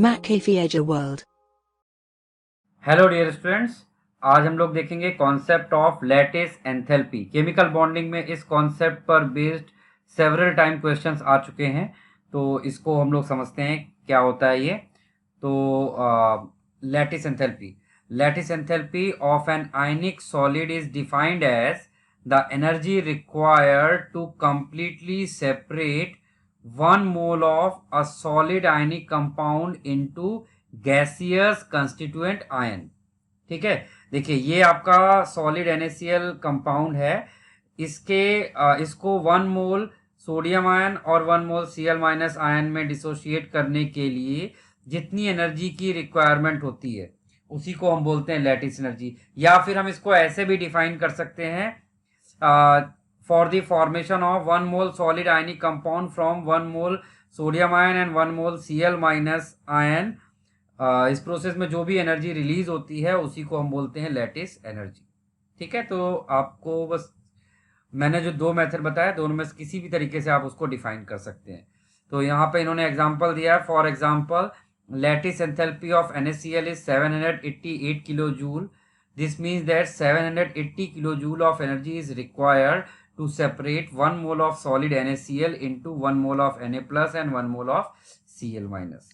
McAfee World। Hello dear students, आज हम लोग देखेंगे concept of lattice enthalpy. Chemical bonding में इस कॉन्सेप्ट पर बेस्ड सेवरल टाइम क्वेश्चंस आ चुके हैं, तो इसको हम लोग समझते हैं क्या होता है ये। तो lattice enthalpy of an ionic solid is defined as the energy required to completely separate 1 mole of a solid ionic compound into gaseous constituent ion. ठीक है, देखिए ये आपका सॉलिड NaCl कंपाउंड है। इसको 1 मोल सोडियम आयन और 1 मोल Cl- आयन में dissociate करने के लिए जितनी एनर्जी की रिक्वायरमेंट होती है उसी को हम बोलते हैं लैटिस एनर्जी। या फिर हम इसको ऐसे भी डिफाइन कर सकते हैं, for the formation of 1 mole solid ionic compound from 1 mole sodium ion and 1 mole Cl- ion, इस प्रोसेस में जो भी एनर्जी रिलीज होती है उसी को हम बोलते हैं लैटिस एनर्जी। ठीक है, तो आपको बस मैंने जो दो मेथड बताया दोनों में से किसी भी तरीके से आप उसको डिफाइन कर सकते हैं। तो यहाँ पे इन्होंने एग्जांपल दिया है। For example, lattice enthalpy of NaCl is 788 kilo joule. This means that 780 kilo joule of energy is required to separate 1 mole of solid NaCl into 1 mole of Na plus and 1 mole of Cl minus।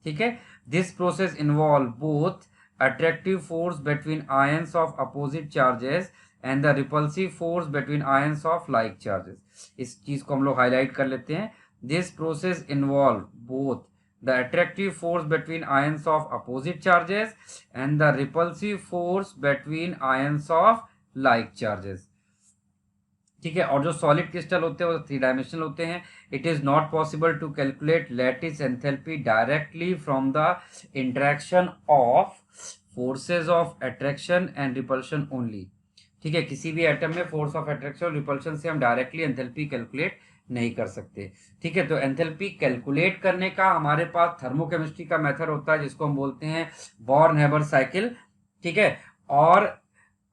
ठीक है, this process involve both attractive force between ions of opposite charges and the repulsive force between ions of like charges। इस चीज को हम लोग highlight कर लेते हैं। This process involve both the attractive force between ions of opposite charges and the repulsive force between ions of like charges। ठीक है, और जो सॉलिड क्रिस्टल होते हैं वो 3 डायमेंशनल होते हैं। It is not possible to calculate lattice enthalpy directly from the interaction of forces of attraction and repulsion only. ठीक है, किसी भी एटम में फोर्स ऑफ अट्रैक्शन और रिपल्शन से हम डायरेक्टली एंथैल्पी कैलकुलेट नहीं कर सकते। ठीक है, तो एंथैल्पी कैलकुलेट करने का हमारे पास थर्मोकेमिस्ट्री का मेथड होता है जिसको हम बोलते हैं बॉर्न हैबर साइकिल। ठीक है, और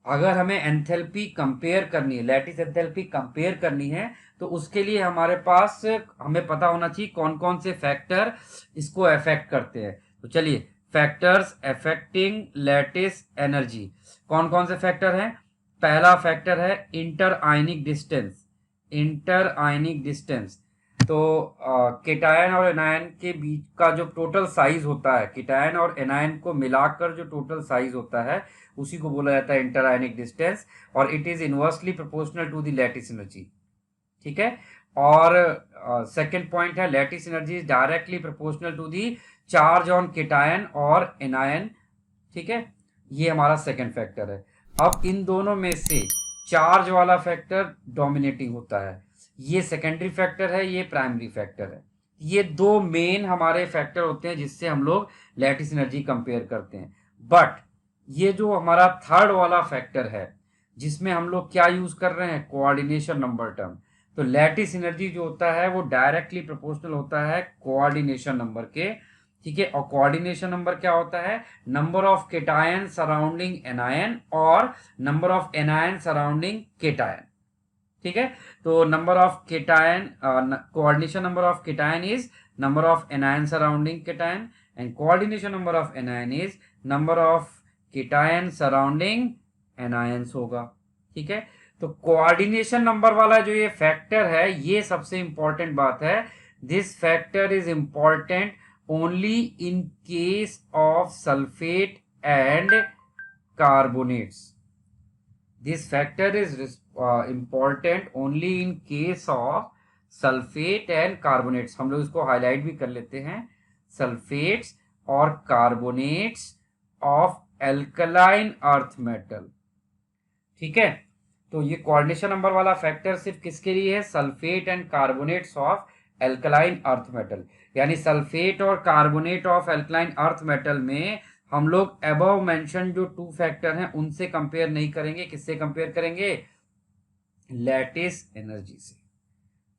अगर हमें एंथैल्पी कंपेयर करनी है, लैटिस एंथैल्पी कंपेयर करनी है, तो उसके लिए हमारे पास हमें पता होना चाहिए कौन कौन से फैक्टर इसको अफेक्ट करते हैं। तो चलिए, फैक्टर्स अफेक्टिंग लैटिस एनर्जी कौन कौन से फैक्टर हैं। पहला फैक्टर है inter ionic distance. Inter ionic distance, तो केटायन और एनायन के बीच का जो टोटल साइज होता है, केटायन और एनायन को मिलाकर जो टोटल साइज होता है उसी को बोला जाता है इंटर आयनिक डिस्टेंस, और it is inversely proportional to the lattice energy. ठीक है, और सेकंड पॉइंट है lattice energy is directly proportional to the charge on cation और एनायन। ठीक है, ये हमारा सेकंड फैक्टर है। अब इन दोनों में से चार्ज वाला फैक्टर डोमिनेटिंग होता है, ये सेकेंडरी फैक्टर है, ये प्राइमरी फैक्टर है। ये दो मेन हमारे फैक्टर होते हैं जिससे हम लोग लैटिस एनर्जी कंपेयर करते हैं। बट ये जो हमारा थर्ड वाला फैक्टर है जिसमें हम लोग क्या यूज कर रहे हैं, कोऑर्डिनेशन नंबर टर्म। तो लैटिस एनर्जी जो होता है वो डायरेक्टली प्रोपोर्शनल होता है कोऑर्डिनेशन नंबर के। ठीक है, और कोऑर्डिनेशन नंबर क्या होता है, number of cation surrounding anion और number of anion surrounding cation. ठीक है, तो number of cation, coordination number of cation is number of anion surrounding cation and coordination number of anion is number of cation surrounding anions होगा। ठीक है, तो coordination number वाला जो ये फैक्टर है ये सबसे इंपॉर्टेंट बात है। This factor is important only in case of sulphate and carbonates. This factor is important only in case of sulphate and carbonates. हम लोग इसको हाईलाइट भी कर लेते हैं, सल्फेट्स और carbonates of alkaline earth metal. ठीक है, तो ये कोऑर्डिनेशन नंबर वाला फैक्टर सिर्फ किसके लिए है, sulphate and carbonates of alkaline earth metal. यानी सल्फेट और carbonate of alkaline earth metal में हम लोग अबव मेंशन जो टू फैक्टर हैं उनसे कंपेयर नहीं करेंगे। किससे कंपेयर करेंगे, लैटिस एनर्जी से।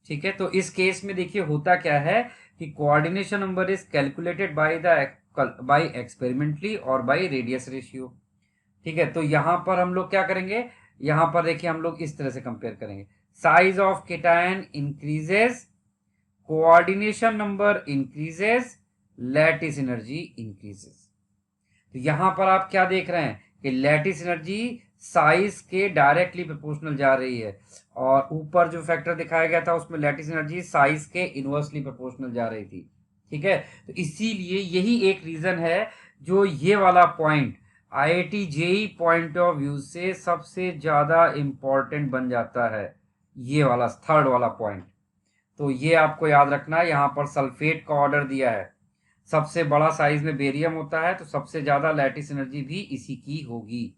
ठीक है, तो इस केस में देखिए होता क्या है कि coordination number is calculated by experimentally और बाय रेडियस रेशियो। ठीक है, तो यहां पर हम लोग क्या करेंगे, यहां पर देखिए हम लोग इस तरह से कंपेयर करेंगे, size of cation increases, coordination number increases, lattice energy increases. तो यहां पर आप क्या देख रहे हैं कि लैटिस एनर्जी साइज के डायरेक्टली प्रोपोर्शनल जा रही है, और ऊपर जो फैक्टर दिखाया गया था उसमें लैटिस एनर्जी साइज के इनवर्सली प्रोपोर्शनल जा रही थी। ठीक है, तो इसीलिए यही एक रीजन है जो ये वाला point IIT JEE point of view से सबसे ज्यादा इंपॉर्टेंट बन जाता है, ये वाला थर्ड वाला पॉइंट। तो ये आपको याद रखना है। यहाँ पर सल्फेट का ऑर्डर दिया है, सबसे बड़ा साइज में बेरियम होता है, तो सबसे ज्यादा लैटिस एनर्जी भी इसी की होगी।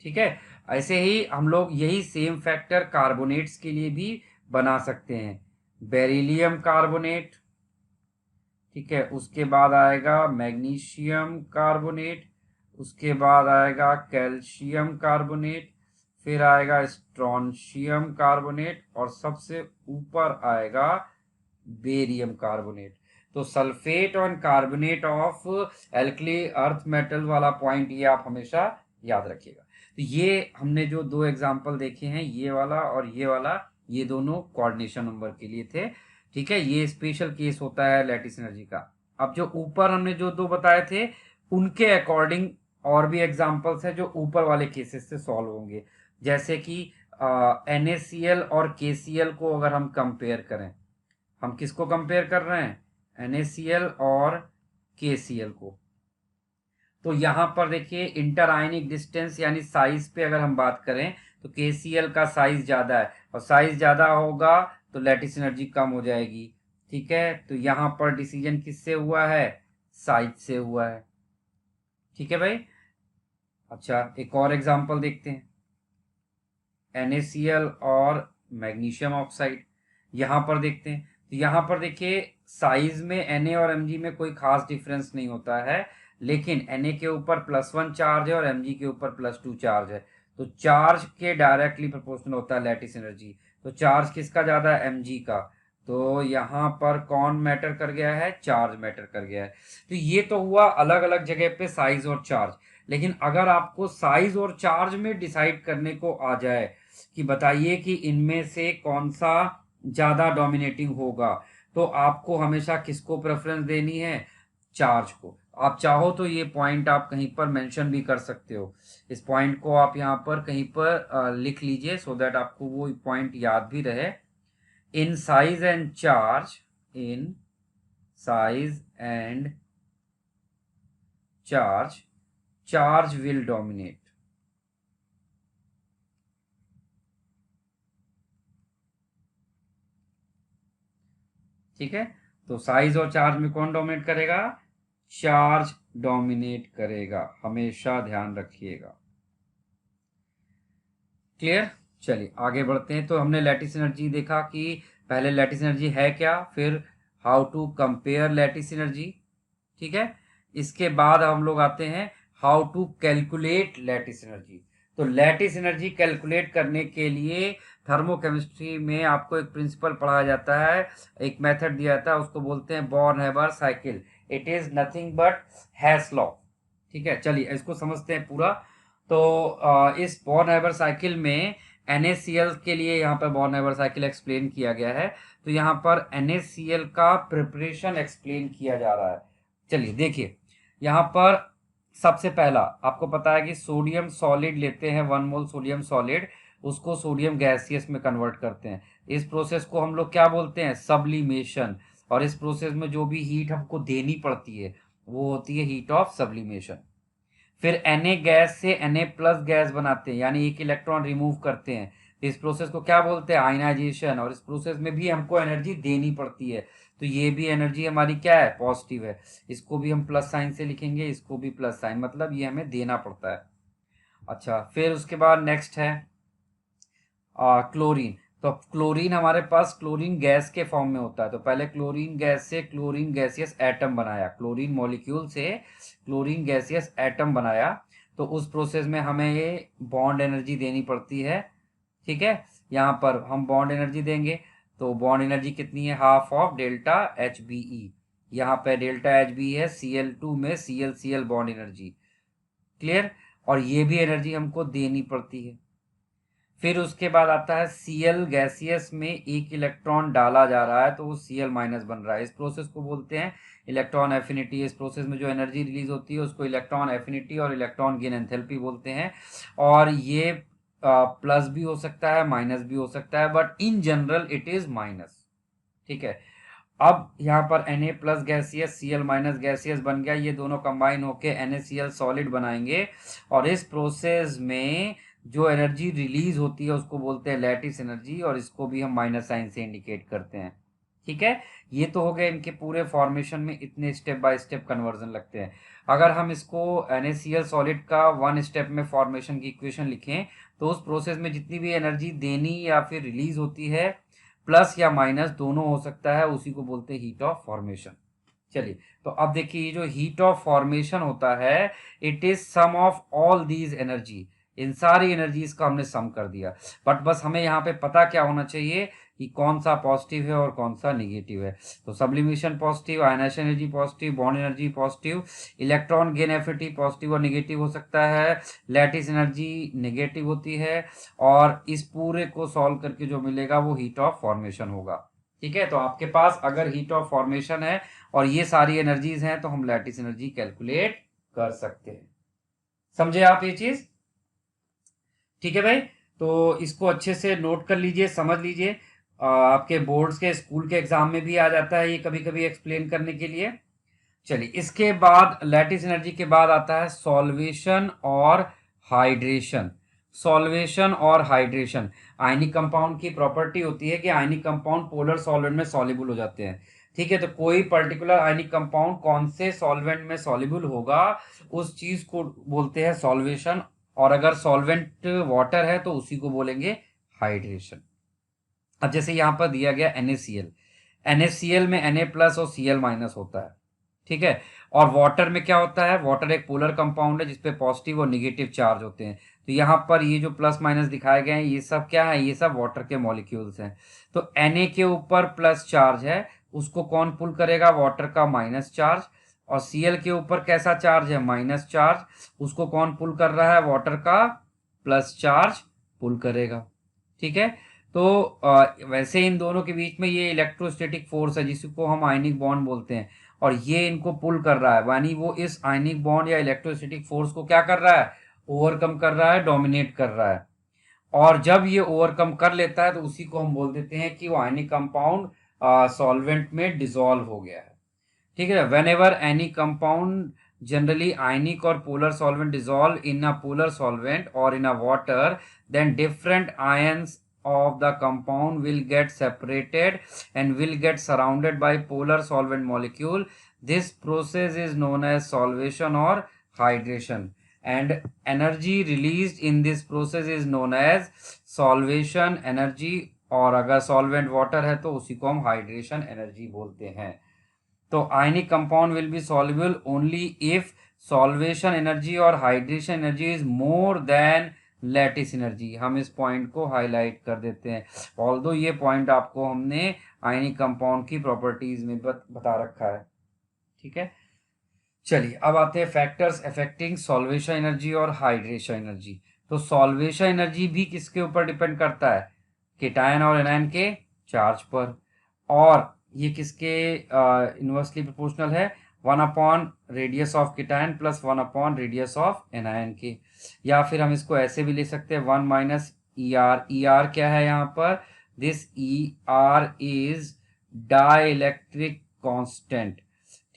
ठीक है, ऐसे ही हम लोग यही सेम फैक्टर कार्बोनेट्स के लिए भी बना सकते हैं। बेरिलियम कार्बोनेट, ठीक है, उसके बाद आएगा मैग्नीशियम कार्बोनेट, उसके बाद आएगा कैल्शियम कार्बोनेट, फिर आएगा स्ट्रोंशियम कार्बोनेट, और सबसे ऊपर आएगा बेरियम कार्बोनेट। तो सल्फेट और carbonate of alkali earth metal वाला पॉइंट ये आप हमेशा याद रखिएगा। तो ये हमने जो दो एग्जांपल देखे हैं, ये वाला और ये वाला, ये दोनों कोऑर्डिनेशन नंबर के लिए थे। ठीक है, ये स्पेशल केस होता है लैटिस एनर्जी का। अब जो ऊपर हमने जो दो बताए थे उनके अकॉर्डिंग और भी एग्जांपल्स हैं जो ऊपर वाले केसेस से सॉल्व होंगे। जैसे कि NaCl और KCl को अगर हम कंपेयर करें, हम किसको कंपेयर कर रहे हैं, NaCl और KCl को। तो यहां पर देखिए इंटर आयनिक डिस्टेंस यानी साइज पे अगर हम बात करें तो KCl का साइज ज्यादा है, और साइज ज्यादा होगा तो लैटिस एनर्जी कम हो जाएगी। ठीक है, तो यहां पर डिसीजन किससे हुआ है, साइज से हुआ है। ठीक है भाई। अच्छा, एक और एग्जांपल देखते हैं, NaCl और मैग्नीशियम ऑक्साइड। यहां पर देखते हैं, तो यहां पर देखिए साइज में Na और Mg में कोई खास डिफरेंस नहीं होता है, लेकिन Na के ऊपर +1 चार्ज है और Mg के ऊपर +2 चार्ज है। तो चार्ज के डायरेक्टली प्रोपोर्शनल होता है लैटिस एनर्जी। तो चार्ज किसका ज्यादा है, Mg का। तो यहां पर कौन मैटर कर गया है, चार्ज मैटर कर गया है। तो ये तो हुआ अलग अलग जगह पे साइज और चार्ज। लेकिन अगर आपको साइज और चार्ज में डिसाइड करने को आ जाए कि बताइए कि इनमें से कौन सा ज्यादा डोमिनेटिंग होगा, तो आपको हमेशा किसको प्रेफरेंस देनी है, चार्ज को। आप चाहो तो ये पॉइंट आप कहीं पर मेंशन भी कर सकते हो, इस पॉइंट को आप यहाँ पर कहीं पर लिख लीजिए सो दैट आपको वो पॉइंट याद भी रहे। In size and charge, in size and charge, charge will dominate. ठीक है, तो साइज और चार्ज में कौन डोमिनेट करेगा, चार्ज डोमिनेट करेगा, हमेशा ध्यान रखिएगा। क्लियर। चलिए आगे बढ़ते हैं। तो हमने लैटिस एनर्जी देखा कि पहले लैटिस एनर्जी है क्या, फिर how to compare lattice energy. ठीक है, इसके बाद हम लोग आते हैं how to calculate lattice energy. तो लैटिस एनर्जी कैलकुलेट करने के लिए थर्मोकेमिस्ट्री में आपको एक प्रिंसिपल पढ़ाया जाता है, एक मेथड दिया जाता है, उसको बोलते हैं Born Haber cycle. It is nothing but Hess law. ठीक है, चलिए इसको समझते हैं पूरा। तो इस बॉर्न-हैबर साइकिल में NaCl के लिए यहाँ पर बॉर्न-हैबर साइकिल एक्सप्लेन किया गया है। तो यहाँ पर NaCl का प्रिपरेशन एक्सप्लेन किया जा रहा है। चलिए देखिए, यहाँ पर सबसे पहला आपको पता है कि सोडियम सॉलिड लेते हैं, 1 मोल सोडियम सॉलिड, उसको सोडियम गैसियस में कन्वर्ट करते हैं। इस प्रोसेस को हम लोग क्या बोलते हैं, सब्लिमेशन। और इस प्रोसेस में जो भी हीट हमको देनी पड़ती है वो होती है हीट ऑफ सब्लिमेशन। फिर Na गैस से Na+ गैस बनाते हैं, यानी एक इलेक्ट्रॉन रिमूव करते हैं। इस प्रोसेस को क्या बोलते हैं, आयनाइजेशन। और इस प्रोसेस में भी हमको एनर्जी देनी पड़ती है, तो ये भी एनर्जी हमारी क्या है, पॉजिटिव है। इसको भी हम प्लस साइन से लिखेंगे, इसको भी प्लस साइन, मतलब ये हमें देना पड़ता है। अच्छा, फिर उसके बाद नेक्स्ट है क्लोरीन। तो क्लोरीन हमारे पास क्लोरीन गैस के फॉर्म में होता है। तो पहले क्लोरीन गैस से क्लोरीन गैसियस एटम बनाया, क्लोरीन मॉलिक्यूल से क्लोरीन गैसियस एटम बनाया। तो उस प्रोसेस में हमें ये बॉन्ड एनर्जी देनी पड़ती है। ठीक है, यहाँ पर हम बॉन्ड एनर्जी देंगे, तो बॉन्ड एनर्जी कितनी है, हाफ ऑफ डेल्टा HBE। यहाँ पे डेल्टा HBE है Cl2 में Cl बॉन्ड एनर्जी। क्लियर। और ये भी एनर्जी हमको देनी पड़ती है। फिर उसके बाद आता है Cl गैसियस में एक इलेक्ट्रॉन डाला जा रहा है तो वो Cl माइनस बन रहा है। इस प्रोसेस को बोलते हैं इलेक्ट्रॉन एफिनिटी। इस प्रोसेस में जो एनर्जी रिलीज होती है उसको इलेक्ट्रॉन एफिनिटी और इलेक्ट्रॉन गेन एंथैल्पी बोलते हैं। और ये प्लस भी हो सकता है, माइनस भी हो सकता है, but in general it is minus. ठीक है। अब यहाँ पर Na plus gaseous Cl minus gaseous बन गया, ये दोनों कंबाइन होके NaCl सॉलिड बनाएंगे। और इस प्रोसेस में जो एनर्जी रिलीज होती है उसको बोलते हैं लैटिस एनर्जी, और इसको भी हम माइनस साइन से इंडिकेट करते हैं। ठीक है। ये तो हो गए इनके पूरे फॉर्मेशन में इतने स्टेप बाय स्टेप कन्वर्जन लगते हैं। अगर हम इसको NaCl सॉलिड का वन स्टेप में फॉर्मेशन की इक्वेशन लिखें तो उस प्रोसेस में जितनी भी एनर्जी देनी या फिर रिलीज होती है प्लस या माइनस दोनों हो सकता है, उसी को बोलते हैं हीट ऑफ फॉर्मेशन। चलिए, तो अब देखिए ये जो हीट ऑफ फॉर्मेशन होता है it is sum of all these energy. इन सारी एनर्जीज का हमने सम कर दिया। बट बस हमें यहाँ पे पता क्या होना चाहिए कि कौन सा पॉजिटिव है और कौन सा निगेटिव है। तो sublimation positive, ionisation energy positive, bond energy positive, electron gain affinity positive और निगेटिव हो सकता है, लैटिस एनर्जी नेगेटिव होती है, और इस पूरे को सॉल्व करके जो मिलेगा वो हीट ऑफ फॉर्मेशन होगा। ठीक है। तो आपके पास अगर हीट ऑफ फॉर्मेशन है और ये सारी एनर्जीज हैं तो हम लैटिस एनर्जी कैलकुलेट कर सकते हैं। समझे आप ये चीज? ठीक है भाई। तो इसको अच्छे से नोट कर लीजिए, समझ लीजिए। आपके बोर्ड्स के, स्कूल के एग्जाम में भी आ जाता है ये कभी कभी एक्सप्लेन करने के लिए। चलिए, इसके बाद लैटिस एनर्जी के बाद आता है सॉल्वेशन और हाइड्रेशन। सॉल्वेशन और हाइड्रेशन आयनिक कंपाउंड की प्रॉपर्टी होती है कि आयनिक कंपाउंड पोलर सॉल्वेंट में सॉल्युबल हो जाते हैं। ठीक है। तो कोई पर्टिकुलर आयनिक कंपाउंड कौन से सॉल्वेंट में सॉल्युबल होगा उस चीज को बोलते हैं सॉल्वेशन, और अगर सॉल्वेंट वाटर है तो उसी को बोलेंगे हाइड्रेशन। अब जैसे यहां पर दिया गया NaCl, NaCl में Na प्लस और Cl माइनस होता है। ठीक है। और वाटर में क्या होता है, वाटर एक पोलर कंपाउंड है जिसपे पॉजिटिव और निगेटिव चार्ज होते हैं। तो यहाँ पर ये जो प्लस माइनस दिखाए गए हैं ये सब क्या है, ये सब वाटर के मॉलिक्यूल्स हैं। तो Na के ऊपर प्लस चार्ज है, उसको कौन पुल करेगा, वाटर का माइनस चार्ज। और Cl के ऊपर कैसा चार्ज है, माइनस चार्ज, उसको कौन पुल कर रहा है, वाटर का प्लस चार्ज पुल करेगा। ठीक है। तो वैसे इन दोनों के बीच में ये इलेक्ट्रोस्टैटिक फोर्स है जिसको हम आयनिक बॉन्ड बोलते हैं, और ये इनको पुल कर रहा है, यानी वो इस आयनिक बॉन्ड या इलेक्ट्रोस्टैटिक फोर्स को क्या कर रहा है, ओवरकम कर रहा है, डोमिनेट कर रहा है। और जब ये ओवरकम कर लेता है तो उसी को हम बोल देते हैं कि वो आयनिक कंपाउंड सॉल्वेंट में डिसॉल्व हो गया है। ठीक है। Whenever any compound generally ionic और polar solvent dissolve in a polar solvent और in a water, then different ions of the compound will get separated and will get surrounded by polar solvent molecule. This process is known as solvation or hydration, and energy released in this process is known as solvation energy, और अगर solvent water है तो उसी को हम hydration energy बोलते हैं। तो ionic compound will be soluble only if solvation energy और hydration energy is more than lattice energy. हम इस पॉइंट को हाईलाइट कर देते हैं, ऑल्दो ये पॉइंट आपको हमने आयनिक कंपाउंड की प्रॉपर्टीज में बता रखा है। ठीक है। चलिए, अब आते हैं फैक्टर्स अफेक्टिंग सॉल्वेशन एनर्जी और हाइड्रेशन एनर्जी। तो सॉल्वेशन एनर्जी भी किसके ऊपर डिपेंड करता है, केटायन और एनायन के चार्ज पर, और ये किसके इनवर्सली प्रोपोर्शनल है, 1 upon radius of cation plus 1 upon radius of anion के। या फिर हम इसको ऐसे भी ले सकते हैं 1 माइनस ER। ER क्या है यहाँ पर, this ER is dielectric constant.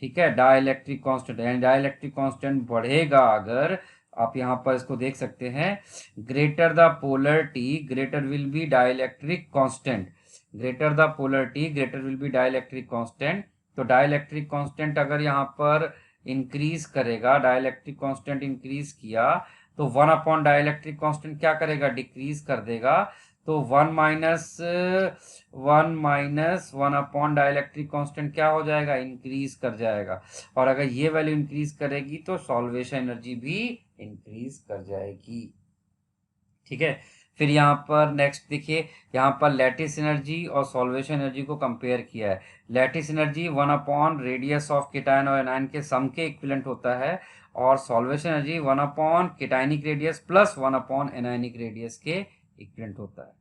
ठीक है, डाइलेक्ट्रिक कांस्टेंट, यानी डाइलेक्ट्रिक कांस्टेंट बढ़ेगा अगर, आप यहाँ पर इसको देख सकते हैं, greater the polar T greater will be dielectric constant, greater the polar T greater will be dielectric constant. तो डाइलेक्ट्रिक कांस्टेंट अगर यहाँ पर इंक्रीज करेगा, डाइलेक्ट्रिक कांस्टेंट इंक्रीज किया तो 1 अपॉन डाइलेक्ट्रिक कांस्टेंट क्या करेगा, डिक्रीज कर देगा। तो 1 अपॉन डाइलेक्ट्रिक कांस्टेंट क्या हो जाएगा, इंक्रीज कर जाएगा। और अगर ये वैल्यू इंक्रीज करेगी तो सॉल्वेशन एनर्जी भी इंक्रीज कर जाएगी। ठीक है। फिर यहाँ पर नेक्स्ट देखिए, यहाँ पर लैटिस एनर्जी और सॉल्वेशन एनर्जी को कंपेयर किया है। Lattice energy 1 upon radius of cation और एनायन के सम के इक्विवेलेंट होता है, और solvation energy 1 upon cationic radius plus 1 upon anionic radius के इक्विवेलेंट होता है।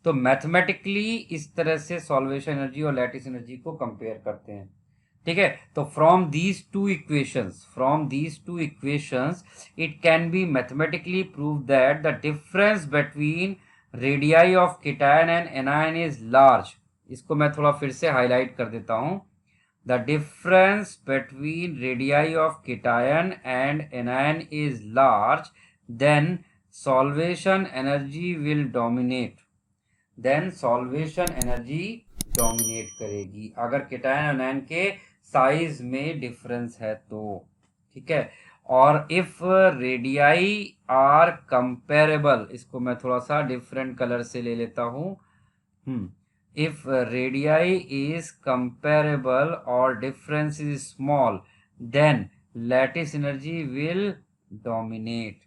तो मैथमेटिकली इस तरह से सॉल्वेशन एनर्जी और लैटिस एनर्जी को कंपेयर करते हैं। ठीक है, तो from these two equations it can be mathematically prove that the difference between radii of cation and anion is large. इसको मैं थोड़ा फिर से हाईलाइट कर देता हूं। The difference between radii of cation and anion is large, then solvation energy will dominate. करेगी अगर केटायन और एनायन के साइज में डिफरेंस है तो। ठीक है, और इफ रेडियाई आर कंपेरेबल, इसको मैं थोड़ा सा डिफरेंट कलर से ले लेता हूं। इफ रेडियाई इज कंपेरेबल और difference is small, then lattice energy will dominate.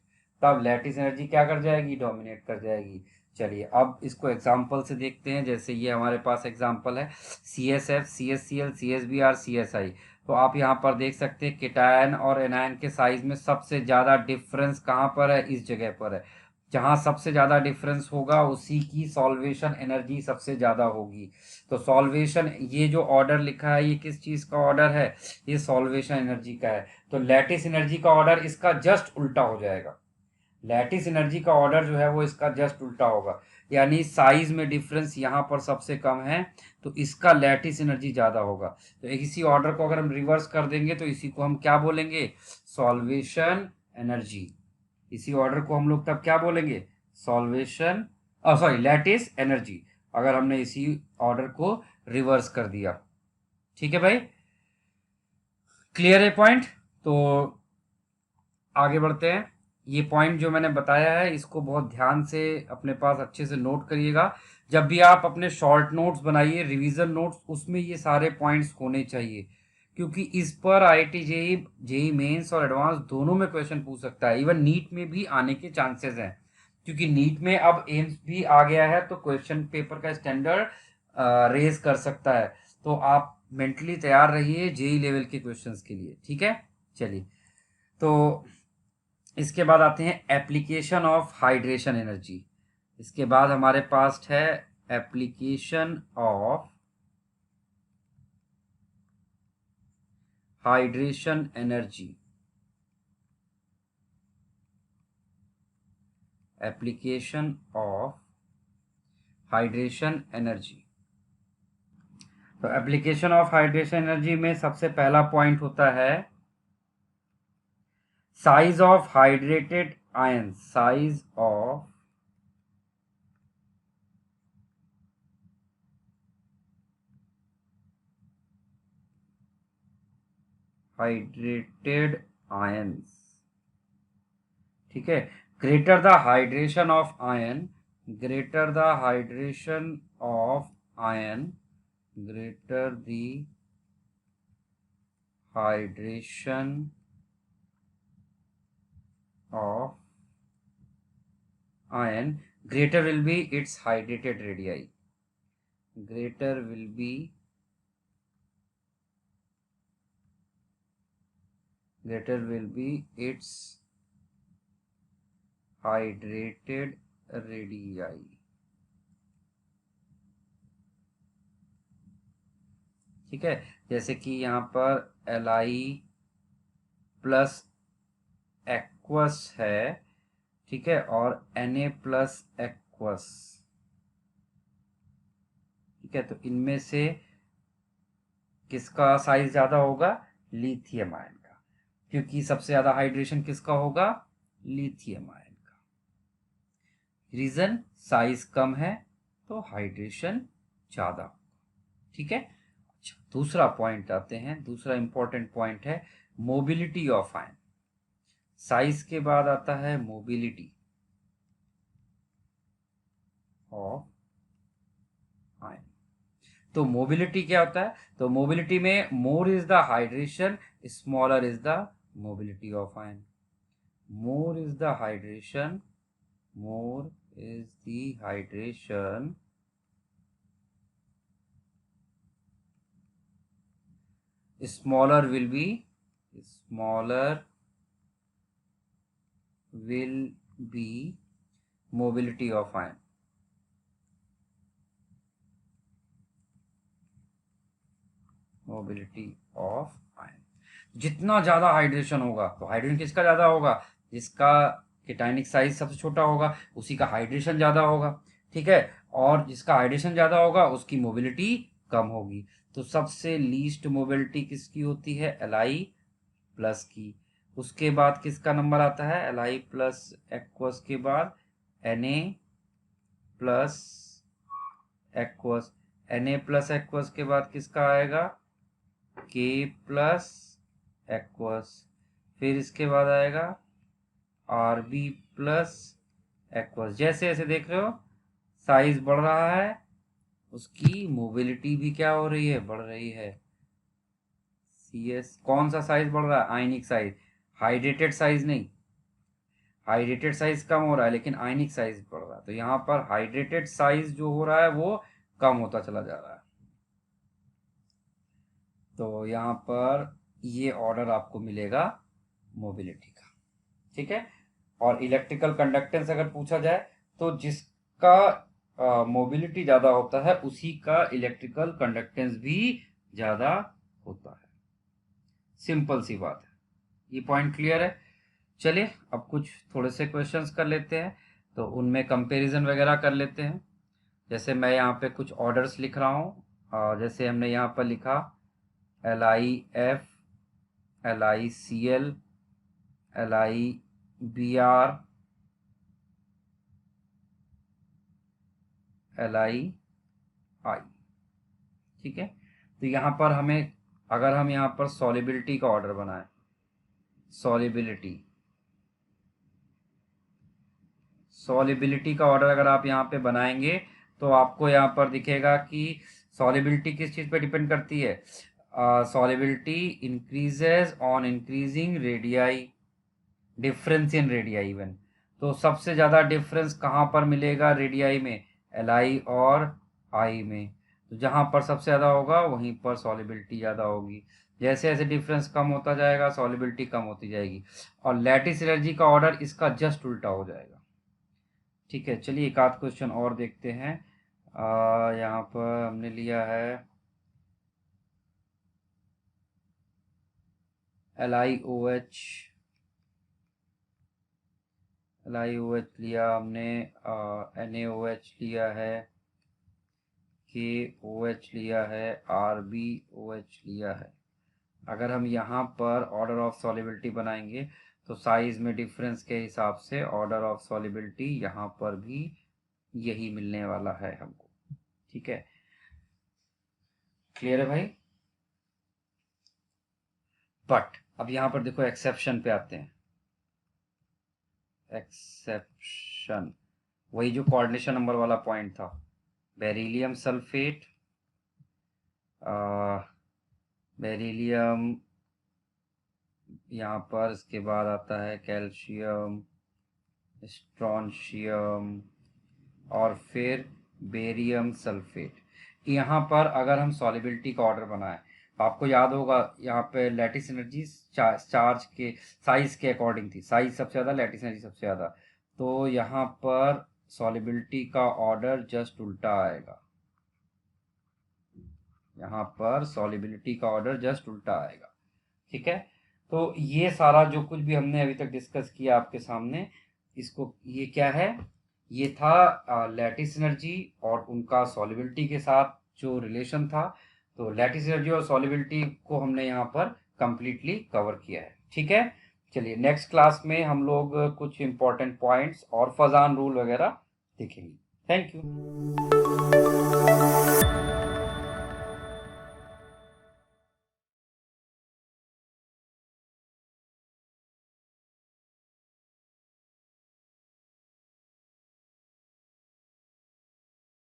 तब लैटिस एनर्जी क्या कर जाएगी? डोमिनेट कर जाएगी। चलिए अब इसको एग्जाम्पल से देखते हैं। जैसे ये हमारे पास एग्जाम्पल है CSF, CSCl, CSBr, CSI। तो आप यहाँ पर देख सकते हैं केटायन और एनायन के साइज में सबसे ज़्यादा डिफरेंस कहाँ पर है? इस जगह पर है। जहाँ सबसे ज़्यादा डिफरेंस होगा उसी की सॉल्वेशन एनर्जी सबसे ज़्यादा होगी। तो सॉल्वेशन, ये जो ऑर्डर लिखा है ये किस चीज़ का ऑर्डर है? ये सॉल्वेशन एनर्जी का है। तो लैटिस एनर्जी का ऑर्डर इसका जस्ट उल्टा हो जाएगा। लैटिस एनर्जी का ऑर्डर जो है वो इसका जस्ट उल्टा होगा, यानी साइज में डिफरेंस यहाँ पर सबसे कम है तो इसका लैटिस एनर्जी ज़्यादा होगा। तो इसी ऑर्डर को अगर हम रिवर्स कर देंगे तो इसी को हम क्या बोलेंगे? Solvation energy. इसी ऑर्डर को हम लोग तब क्या बोलेंगे? सॉल्वेशन, सॉरी, लैटिस एनर्जी, अगर हमने इसी ऑर्डर को रिवर्स कर दिया। ठीक है भाई, क्लियर है पॉइंट? तो आगे बढ़ते हैं। ये पॉइंट जो मैंने बताया है इसको बहुत ध्यान से अपने पास अच्छे से नोट करिएगा। जब भी आप अपने शॉर्ट नोट्स बनाइए, रिवीजन नोट्स, उसमें ये सारे पॉइंट्स होने चाहिए, क्योंकि इस पर IIT जेई मेंस और एडवांस दोनों में क्वेश्चन पूछ सकता है। इवन नीट में भी आने के चांसेस हैं, क्योंकि नीट में अब एम्स भी आ गया है तो क्वेश्चन पेपर का स्टैंडर्ड रेज कर सकता है। तो आप मेंटली तैयार रहिए जेई लेवल के क्वेश्चंस के लिए। ठीक है, चलिए तो इसके बाद आते हैं एप्लीकेशन ऑफ हाइड्रेशन एनर्जी। इसके बाद हमारे पास है application of hydration energy. Application of hydration energy. तो एप्लीकेशन ऑफ हाइड्रेशन एनर्जी में सबसे पहला पॉइंट होता है size of hydrated ion. Size of hydrated ions. ठीक है, greater the hydration of ion, greater the hydration of ion, greater the hydration of ion, greater will be its hydrated radii. Greater will be its hydrated radii. ठीक है, जैसे कि यहाँ पर Li plus aqueous है, ठीक है, और Na प्लस एक्वस। ठीक है, तो इनमें से किसका साइज ज्यादा होगा? लिथियम आयन का, क्योंकि सबसे ज्यादा हाइड्रेशन किसका होगा? लिथियम आयन का। रीजन, साइज कम है तो हाइड्रेशन ज्यादा। ठीक है, अच्छा, दूसरा पॉइंट आते हैं। दूसरा इंपॉर्टेंट पॉइंट है मोबिलिटी ऑफ आयन। साइज के बाद आता है मोबिलिटी ऑफ आयन। तो मोबिलिटी क्या होता है? तो मोबिलिटी में more is the hydration, smaller is the mobility of ion. More is the hydration, more is the hydration, smaller will be mobility of ion. Mobility of ion. जितना ज़्यादा hydration होगा, तो हाइड्रोजन किसका ज़्यादा होगा, जिसका केटायनिक साइज सबसे छोटा होगा उसी का हाइड्रेशन ज़्यादा होगा, ठीक है। और जिसका हाइड्रेशन ज़्यादा होगा उसकी मोबिलिटी कम होगी। तो सबसे लीस्ट मोबिलिटी किसकी होती है, Li+ की। उसके बाद किसका नंबर आता है, Li+ एक्वस के बाद Na+ एक्वस। Na+ एक्वस के बाद किसका आएगा, K+ एक्वस। फिर इसके बाद आएगा Rb+ एक्वस। जैसे जैसे देख रहे हो साइज बढ़ रहा है, उसकी मोबिलिटी भी क्या हो रही है, बढ़ रही है। CS कौन सा साइज बढ़ रहा है, आयनिक साइज, हाइड्रेटेड साइज नहीं। हाइड्रेटेड साइज कम हो रहा है लेकिन आयनिक साइज बढ़ रहा है। तो यहाँ पर हाइड्रेटेड साइज जो हो रहा है वो कम होता चला जा रहा है। तो यहाँ पर ये ऑर्डर आपको मिलेगा मोबिलिटी का, ठीक है। और इलेक्ट्रिकल कंडक्टेंस अगर पूछा जाए तो जिसका मोबिलिटी ज़्यादा होता है उसी का इलेक्ट्रिकल कंडक्टेंस भी ज़्यादा होता है। सिंपल सी बात है, ये पॉइंट क्लियर है। चलिए अब कुछ थोड़े से क्वेश्चंस कर लेते हैं, तो उनमें कंपैरिजन वगैरह कर लेते हैं। जैसे मैं यहाँ पे कुछ ऑर्डर्स लिख रहा हूँ, जैसे हमने यहाँ पर लिखा LiF, LiCl, LiBr, Li, ठीक है। तो यहाँ पर हमें, अगर हम यहाँ पर सॉलिबिलिटी का ऑर्डर बनाएं, सॉलिबिलिटी का ऑर्डर अगर आप यहाँ पे बनाएंगे तो आपको यहाँ पर दिखेगा कि सॉलिबिलिटी किस चीज़ पे डिपेंड करती है, solubility increases on increasing radii, difference in radii even. तो सबसे ज़्यादा डिफरेंस कहाँ पर मिलेगा, रेडियाई में, Li और I में। तो जहाँ पर सबसे ज़्यादा होगा वहीं पर सॉलिबिलिटी ज़्यादा होगी। जैसे जैसे डिफरेंस कम होता जाएगा सॉलिबिलिटी कम होती जाएगी। और लैटिस एनर्जी का ऑर्डर इसका जस्ट उल्टा हो जाएगा, ठीक है। चलिए एक आध क्वेश्चन और देखते हैं। यहाँ पर हमने लिया है LiOH लिया हमने, NaOH लिया है, KOH लिया है, RbOH लिया है। अगर हम यहाँ पर ऑर्डर ऑफ सॉलिबिलिटी बनाएंगे तो साइज में डिफरेंस के हिसाब से ऑर्डर ऑफ सॉलिबिलिटी यहाँ पर भी यही मिलने वाला है हमको, ठीक है। क्लियर है भाई। बट अब यहाँ पर देखो एक्सेप्शन पे आते हैं। एक्सेप्शन, वही जो कोऑर्डिनेशन नंबर वाला पॉइंट था, बेरिलियम सल्फेट, बेरिलियम, यहाँ पर इसके बाद आता है कैल्शियम, स्ट्रोंशियम और फिर बेरियम सल्फेट। यहाँ पर अगर हम सॉलिबिलिटी का ऑर्डर बनाएं तो आपको याद होगा यहाँ पे लैटिस एनर्जी चार्ज के साइज के अकॉर्डिंग थी, साइज सबसे ज़्यादा, लैटिस एनर्जी सबसे ज़्यादा। तो यहाँ पर सॉलिबिलिटी का ऑर्डर जस्ट उल्टा आएगा, यहाँ पर सॉलिबिलिटी का ऑर्डर जस्ट उल्टा आएगा, ठीक है। तो ये सारा जो कुछ भी हमने अभी तक डिस्कस किया आपके सामने, इसको, ये क्या है, ये था लैटिस एनर्जी और उनका सॉलिबिलिटी के साथ जो रिलेशन था। तो लैटिस एनर्जी और सॉलिबिलिटी को हमने यहाँ पर कंप्लीटली कवर किया है, ठीक है। चलिए नेक्स्ट क्लास में हम लोग कुछ इंपॉर्टेंट पॉइंट्स और फजान रूल वगैरह देखेंगे। Thank you.